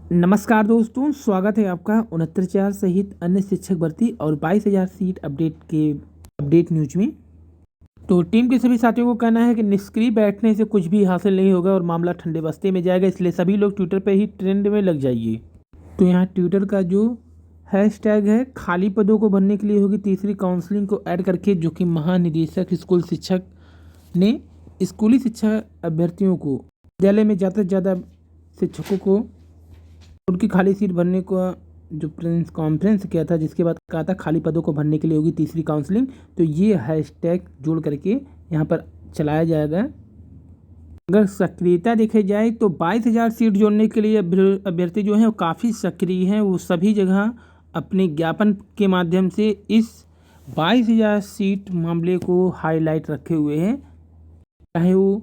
नमस्कार दोस्तों, स्वागत है आपका 69,000 सहित अन्य शिक्षक भर्ती और 22,000 सीट अपडेट न्यूज में। तो टीम के सभी साथियों को कहना है कि निष्क्रिय बैठने से कुछ भी हासिल नहीं होगा और मामला ठंडे बस्ते में जाएगा, इसलिए सभी लोग ट्विटर पर ही ट्रेंड में लग जाइए। तो यहाँ ट्विटर का जो हैशटैग है, खाली पदों को भरने के लिए होगी तीसरी काउंसलिंग को ऐड करके, जो कि महानिदेशक स्कूल शिक्षक ने स्कूली शिक्षा अभ्यर्थियों को विद्यालय में ज़्यादा से ज़्यादा शिक्षकों को उनकी खाली सीट भरने का जो प्रेस कॉन्फ्रेंस किया था, जिसके बाद कहा था खाली पदों को भरने के लिए होगी तीसरी काउंसलिंग। तो ये हैशटैग जोड़ करके यहाँ पर चलाया जाएगा। अगर सक्रियता देखी जाए तो 22,000 सीट जोड़ने के लिए अभ्यर्थी जो हैं वो काफ़ी सक्रिय हैं। वो सभी जगह अपने ज्ञापन के माध्यम से इस 22,000 सीट मामले को हाईलाइट रखे हुए हैं। चाहे वो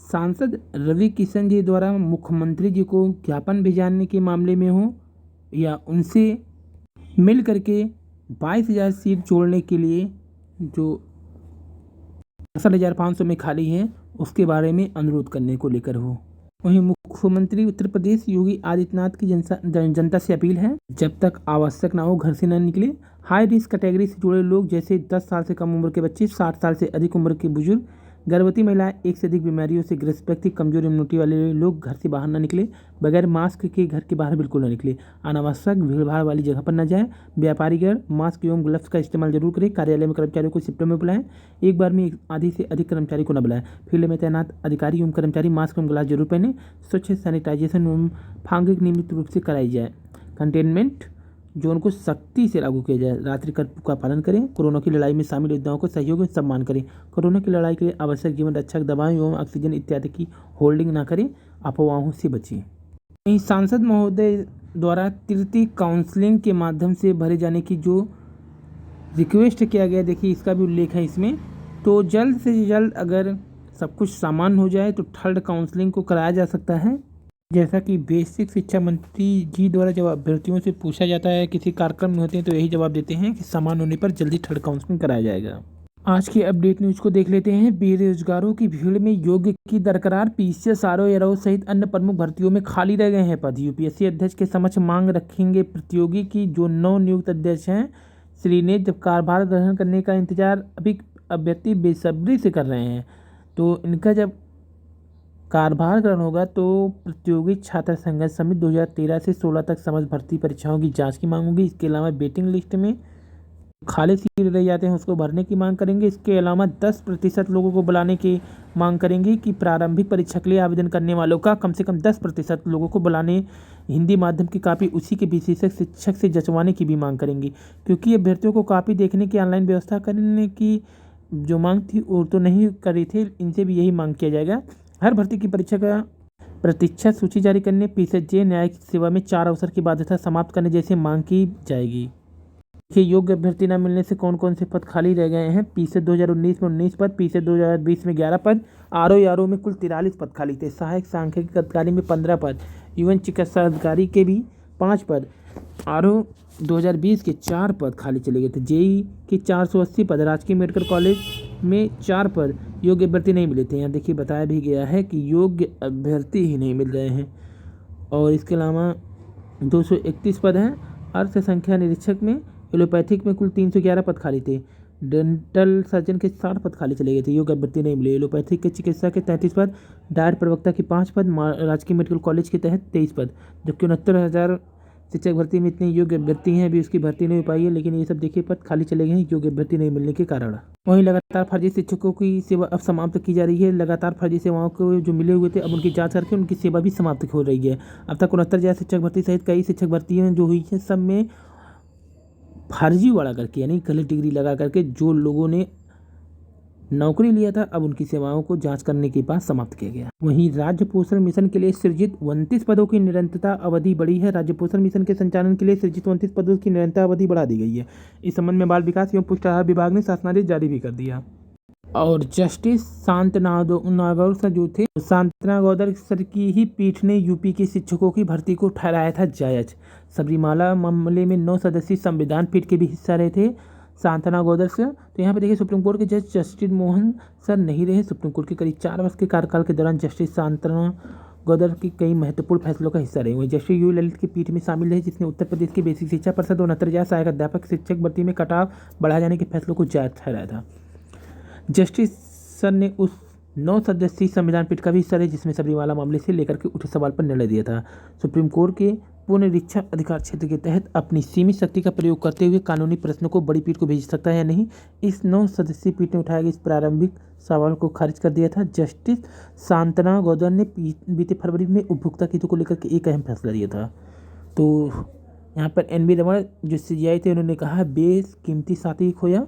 सांसद रवि किशन जी द्वारा मुख्यमंत्री जी को ज्ञापन भिजवाने के मामले में हो, या उनसे मिल करके 22,000 सीट जोड़ने के लिए जो 60,500 में खाली है उसके बारे में अनुरोध करने को लेकर हो। वहीं मुख्यमंत्री उत्तर प्रदेश योगी आदित्यनाथ की जनता से अपील है, जब तक आवश्यक ना हो घर से न निकले। हाई रिस्क कैटेगरी से जुड़े लोग जैसे 10 साल से कम उम्र के बच्चे, 60 साल से अधिक उम्र के बुजुर्ग, गर्भवती महिलाएं, एक से अधिक बीमारियों से ग्रस्त व्यक्ति, कमजोर इम्यूनिटी वाले लोग घर से बाहर न निकले। बगैर मास्क के घर के बाहर बिल्कुल न निकले। अनावश्यक भीड़भाड़ वाली जगह पर न जाएं। व्यापारीगण मास्क एवं ग्लव्स का इस्तेमाल जरूर करें। कार्यालय में कर्मचारियों को शिफ्टों में बुलाएं। एक बार में आधी से अधिक कर्मचारी को न बुलाएं। फील्ड में तैनात अधिकारी एवं कर्मचारी मास्क एवं ग्लव्स जरूर पहने। स्वच्छ सैनिटाइजेशन एवं फागिंग नियमित रूप से कराई जाए। कंटेनमेंट जोन को सख्ती से लागू किया जाए। रात्रि कर्फ्यू का पालन करें। कोरोना की लड़ाई में शामिल योद्धाओं को सहयोग एवं सम्मान करें। कोरोना की लड़ाई के लिए आवश्यक जीवन रक्षक दवाएं एवं ऑक्सीजन इत्यादि की होल्डिंग न करें। अफवाहों से बचें। वहीं सांसद महोदय द्वारा तृतीय काउंसलिंग के माध्यम से भरे जाने की जो रिक्वेस्ट किया गया, देखिए इसका भी उल्लेख है इसमें। तो जल्द से जल्द अगर सब कुछ सामान्य हो जाए तो थर्ड काउंसलिंग को कराया जा सकता है। जैसा कि बेसिक शिक्षा मंत्री जी द्वारा जब अभ्यर्थियों से पूछा जाता है किसी कार्यक्रम में होते हैं तो यही जवाब देते हैं कि समान होने पर जल्दी थर्ड काउंसलिंग कराया जाएगा। आज की अपडेट न्यूज को देख लेते हैं। बेरोजगारों की भीड़ में योग्य की दरकरार, पीसीएस, आरओ, एआरओ सहित अन्य प्रमुख भर्तियों में खाली रह गए हैं पद। यूपीएससी अध्यक्ष के समक्ष मांग रखेंगे प्रतियोगी की। जो नव नियुक्त अध्यक्ष हैं श्री ने जब कार्यभार ग्रहण करने का इंतजार अभी अभ्यर्थी बेसब्री से कर रहे हैं, तो इनका जब कार्यभार ग्रहण होगा तो प्रतियोगी छात्र संघर्ष समिति 2013 से 16 तक समस्त भर्ती परीक्षाओं की जांच की मांग होगी। इसके अलावा वेटिंग लिस्ट में खाली सीट रह जाते हैं उसको भरने की मांग करेंगे। इसके अलावा 10% लोगों को बुलाने की मांग करेंगे कि प्रारंभिक परीक्षा के लिए आवेदन करने वालों का कम से कम 10% लोगों को बुलाने, हिंदी माध्यम की कापी उसी के विशेषज्ञ शिक्षक से जचवाने की भी मांग करेंगी। क्योंकि अभ्यर्थियों को कापी देखने की ऑनलाइन व्यवस्था करने की जो मांग थी वो तो नहीं करी थी, इनसे भी यही मांग किया जाएगा। हर भर्ती की परीक्षा का प्रतीक्षा सूची जारी करने, पीएसजे न्यायिक सेवा में 4 अवसर की बाध्यता समाप्त करने जैसे मांग की जाएगी। देखिए योग्य अभ्यर्थी न मिलने से कौन कौन से पद खाली रह गए हैं। पीएसजे 2019 में 19 पद, पीएसजे 2020 में 11 पद, आरओ में कुल 43 पद खाली थे। सहायक सांख्यिकी अधिकारी में 15 पद, यूएन चिकित्सा अधिकारी के भी 5 पद, आरओ 2020 के 4 पद खाली चले गए थे। जेई के 480 पद, राजकीय मेडिकल कॉलेज में 4 पद योग्य अभ्यर्थी नहीं मिले थे। यहाँ देखिए बताया भी गया है कि योग्य अभ्यर्थी ही नहीं मिल रहे हैं। और इसके अलावा 231 पद हैं। अर्थ संख्या निरीक्षक में, एलोपैथिक में कुल 311 पद खाली थे। डेंटल सर्जन के 60 पद खाली चले गए थे, योग्य अभ्यर्थी नहीं मिले। एलोपैथिक के चिकित्सा के 33 पद, डायट प्रवक्ता के 5 पद, राजकीय मेडिकल कॉलेज के तहत 23 पद। जबकि 69,000 शिक्षक भर्ती में इतने योग्य अभ्यर्थी हैं, अभी उसकी भर्ती नहीं हो पाई है। लेकिन ये सब देखिए पद खाली चले गए हैं योग्य अभ्यर्थी नहीं मिलने के कारण। वहीं लगातार फर्जी शिक्षकों की सेवा अब समाप्त की जा रही है। लगातार फर्जी सेवाओं को जो मिले हुए थे अब उनकी जांच करके उनकी सेवा भी समाप्त हो रही है। अब तक 69,000 शिक्षक भर्ती सहित कई शिक्षक भर्तियाँ जो हुई है सब में फर्जी वाला करके, यानी गलत डिग्री लगा करके जो लोगों ने नौकरी लिया था अब उनकी सेवाओं को जांच करने के बाद समाप्त किया गया। वहीं राज्य पोषण मिशन के लिए सृजित 29 पदों की निरंतरता अवधि बढ़ी है। राज्य पोषण मिशन के संचालन के लिए सृजित 29 पदों की निरंतरता अवधि बढ़ा दी गई है। इस संबंध में बाल विकास एवं पुष्ट आहार विभाग ने शासनादेश जारी भी कर दिया। और जस्टिस शांतनागौदर सर जो थे, शांतनागौदर सर की ही पीठ ने यूपी के शिक्षकों की भर्ती को ठहराया था जायज। सबरीमाला मामले में 9 सदस्यीय संविधान पीठ के भी हिस्सा रहे थे शांतनागौदर से। तो यहाँ पे देखिए सुप्रीम कोर्ट के जज जस्टिस मोहन सर नहीं रहे। सुप्रीम कोर्ट के करीब 4 वर्ष के कार्यकाल के दौरान जस्टिस शांतना गौदर की कई महत्वपूर्ण फैसलों का हिस्सा रहे हुए। जस्टिस यू ललित की पीठ में शामिल रहे, जिसने उत्तर प्रदेश की बेसिक शिक्षा परिषद और 69,000 सहायक अध्यापक शिक्षक भर्ती में कटाव बढ़ाए जाने के फैसलों को जायज ठहराया था। जस्टिस सर ने उस 9 सदस्यीय संविधान पीठ का भी हिस्सा रहे, जिसमें सबरीमाला मामले से लेकर के उठे सवाल पर निर्णय दिया था। सुप्रीम कोर्ट के पुनरीक्षण अधिकार क्षेत्र के तहत अपनी सीमित शक्ति का प्रयोग करते हुए कानूनी प्रश्नों को बड़ी पीठ को भेज सकता है या नहीं, इस 9 सदस्यीय पीठ ने उठाए गए इस प्रारंभिक सवाल को खारिज कर दिया था। जस्टिस शांतना गौदर ने बीते फरवरी में उपभोक्ता हितों को लेकर के एक अहम फैसला लिया था। तो यहाँ पर एन बी रमन जो CJI थे, उन्होंने कहा बेशकीमती साथी खोया।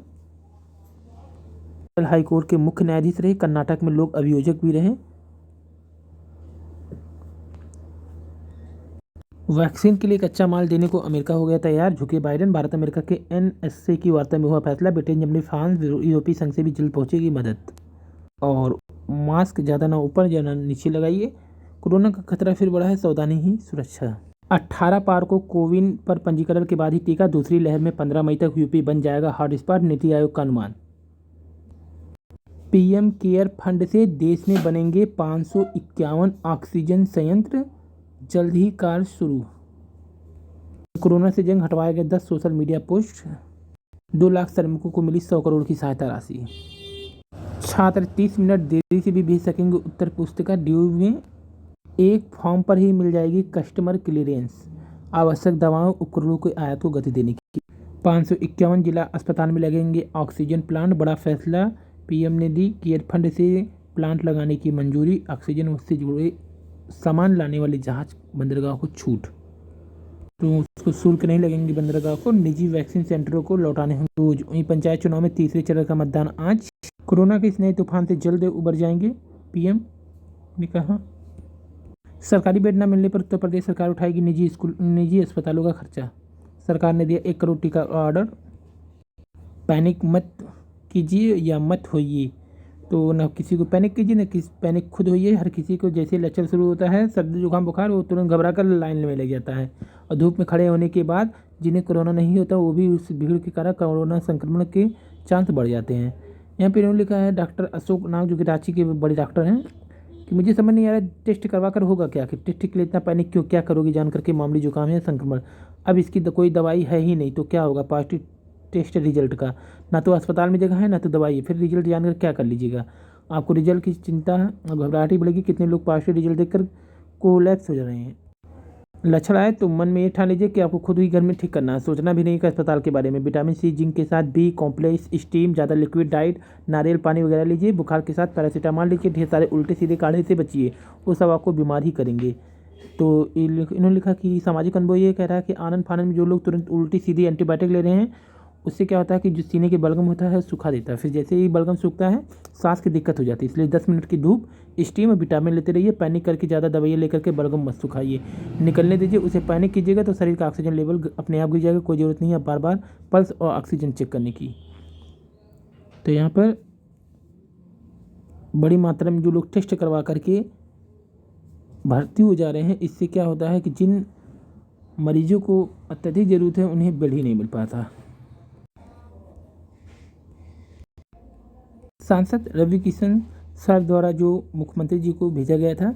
हाई कोर्ट के मुख्य न्यायाधीश रहे, कर्नाटक में लोक अभियोजक भी रहे। वैक्सीन के लिए कच्चा माल देने को अमेरिका हो गया तैयार, झुके बाइडेन। भारत अमेरिका के NSA की वार्ता में हुआ फैसला, ब्रिटेन जर्मनी फ्रांस यूरोपीय संघ से भी जल्द पहुंचेगी मदद। और मास्क ज़्यादा ना ऊपर ज़्यादा नीचे लगाइए, कोरोना का खतरा फिर बढ़ा है, सावधानी ही सुरक्षा। 18 पार को कोविन पर पंजीकरण के बाद ही टीका, दूसरी लहर में 15 मई तक यूपी बन जाएगा हॉटस्पॉट, नीति आयोग का अनुमान। PM केयर फंड से देश में बनेंगे 551 ऑक्सीजन संयंत्र, जल्द ही कार्य शुरू। कोरोना से जंग हटवाए गए 10 सोशल मीडिया पोस्ट। 2 लाख श्रमिकों को मिली 100 करोड़ की सहायता राशि। छात्र 30 मिनट देरी से भी भेज सकेंगे उत्तर पुस्तिका, ड्यू में एक फॉर्म पर ही मिल जाएगी कस्टमर क्लियरेंस। आवश्यक दवाओं उपकरणों के आयात को गति देने की। 551 जिला अस्पताल में लगेंगे ऑक्सीजन प्लांट, बड़ा फैसला PM ने दी। केयर फंड से प्लांट लगाने की मंजूरी, ऑक्सीजन से जुड़े सामान लाने वाले जहाज बंदरगाह को छूट, तो उसको शुल्क नहीं लगेंगे बंदरगाह को। निजी वैक्सीन सेंटरों को लौटाने होंगे रोज। वहीं पंचायत चुनाव में तीसरे चरण का मतदान आज। कोरोना के इस नए तूफान से जल्द उबर जाएंगे, PM ने कहा। सरकारी बेड न मिलने पर उत्तर प्रदेश सरकार उठाएगी निजी अस्पतालों का खर्चा। सरकार ने दिया 1 करोड़ टीका का ऑर्डर। पैनिक मत कीजिए या मत होइए, तो न किसी को पैनिक कीजिए न पैनिक खुद होइए। हर किसी को जैसे लक्षण शुरू होता है, सर्दी जुकाम बुखार, वो तुरंत घबरा कर लाइन में लग जाता है। और धूप में खड़े होने के बाद जिन्हें कोरोना नहीं होता, वो भी उस भीड़ के कारण कोरोना संक्रमण के चांस बढ़ जाते हैं। यहाँ पर इन्होंने लिखा है डॉक्टर अशोक नाग, जो कि रांची के बड़े डॉक्टर हैं, कि मुझे समझ नहीं आ रहा टेस्ट करवा कर होगा क्या, कि टेस्ट के लिए इतना पैनिक क्यों, क्या करोगे जानकर के मामूली जुकाम है संक्रमण। अब इसकी कोई दवाई है ही नहीं, तो क्या होगा पॉजिटिव टेस्ट रिजल्ट का, ना तो अस्पताल में जगह है ना तो दवाई है, फिर रिजल्ट जानकर क्या कर लीजिएगा। आपको रिजल्ट की चिंता और घबराहट ही बढ़ेगी। कितने लोग पॉजिटिव रिजल्ट देखकर कोलैप्स हो जा रहे हैं। लक्षण आए तो मन में ये ठान लीजिए कि आपको खुद ही घर में ठीक करना है, सोचना भी नहीं का अस्पताल के बारे में। विटामिन C जिंक के साथ B कॉम्प्लेक्स, स्टीम, ज़्यादा लिक्विड डाइट, नारियल पानी वगैरह लीजिए। बुखार के साथ पैरासीटामॉल लीजिए। ढेर सारे उल्टे सीधे काढ़े से बचिए, वो सब आपको बीमार ही करेंगे। तो इन्होंने लिखा कि सामाजिक अनुभव ये कह रहा है कि आनंद फानंद में जो लोग तुरंत उल्टी सीधी एंटीबायोटिक ले रहे हैं, उससे क्या होता है कि जो सीने के बलगम होता है सूखा देता है, फिर जैसे ही बलगम सूखता है सांस की दिक्कत हो जाती है। इसलिए 10 मिनट की धूप, स्टीम और विटामिन लेते रहिए। पैनिक करके ज़्यादा दवाइयाँ लेकर के बलगम मत सुखाइए, निकलने दीजिए। उसे पैनिक कीजिएगा तो शरीर का ऑक्सीजन लेवल अपने आप गिर जाएगा। कोई ज़रूरत नहीं है बार बार पल्स और ऑक्सीजन चेक करने की। तो यहाँ पर बड़ी मात्रा में जो लोग टेस्ट करवा करके भर्ती हो जा रहे हैं, इससे क्या होता है कि जिन मरीजों को अत्यधिक ज़रूरत है उन्हें बेड ही नहीं मिल पाता। सांसद रवि किशन सर द्वारा जो मुख्यमंत्री जी को भेजा गया था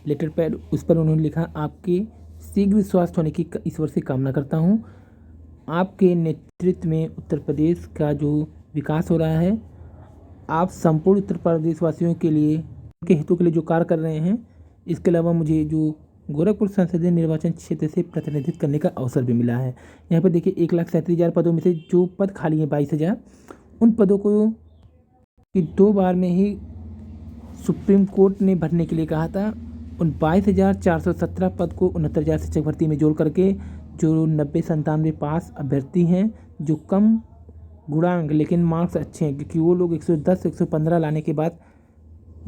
लेटर पैड, उस पर उन्होंने लिखा आपके शीघ्र स्वास्थ्य होने की ईश्वर से कामना करता हूँ। आपके नेतृत्व में उत्तर प्रदेश का जो विकास हो रहा है, आप संपूर्ण उत्तर प्रदेशवासियों के लिए, उनके हितों के लिए जो कार्य कर रहे हैं। इसके अलावा मुझे जो गोरखपुर संसदीय निर्वाचन क्षेत्र से प्रतिनिधित्व करने का अवसर भी मिला है। यहाँ पर देखिए 1,37,000 पदों में से जो पद खाली हैं 22,000, उन पदों को कि 2 बार में ही सुप्रीम कोर्ट ने भरने के लिए कहा था। उन 22,417 पद को 69,000 शिक्षक भर्ती में जोड़ करके जो 90-97 पास अभ्यर्थी हैं, जो कम गुणांक लेकिन मार्क्स अच्छे हैं, क्योंकि वो लोग 110-115 लाने के बाद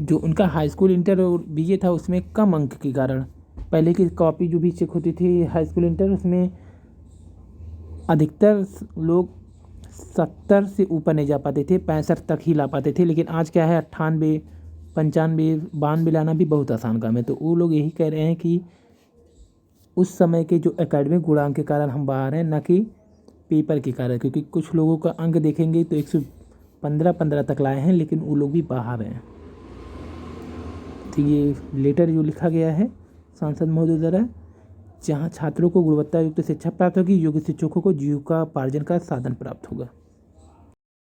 जो उनका हाई स्कूल इंटर और BA था उसमें कम अंक के कारण, पहले की कॉपी जो भी चेक होती थी हाई स्कूल इंटर, उसमें अधिकतर लोग 70 से ऊपर नहीं जा पाते थे, 65 तक ही ला पाते थे। लेकिन आज क्या है 98, 95, 92 लाना भी बहुत आसान काम है। तो वो लोग यही कह रहे हैं कि उस समय के जो एकेडमिक गुणांक के कारण हम बाहर हैं, ना कि पेपर के कारण, क्योंकि कुछ लोगों का अंक देखेंगे तो 115 तक लाए हैं, लेकिन वो लोग भी बाहर हैं। तो ये लेटर जो लिखा गया है सांसद महोदय द्वारा, जहाँ छात्रों को गुणवत्ता युक्त शिक्षा प्राप्त होगी, योग्य शिक्षकों को जीविकोपार्जन का साधन प्राप्त होगा।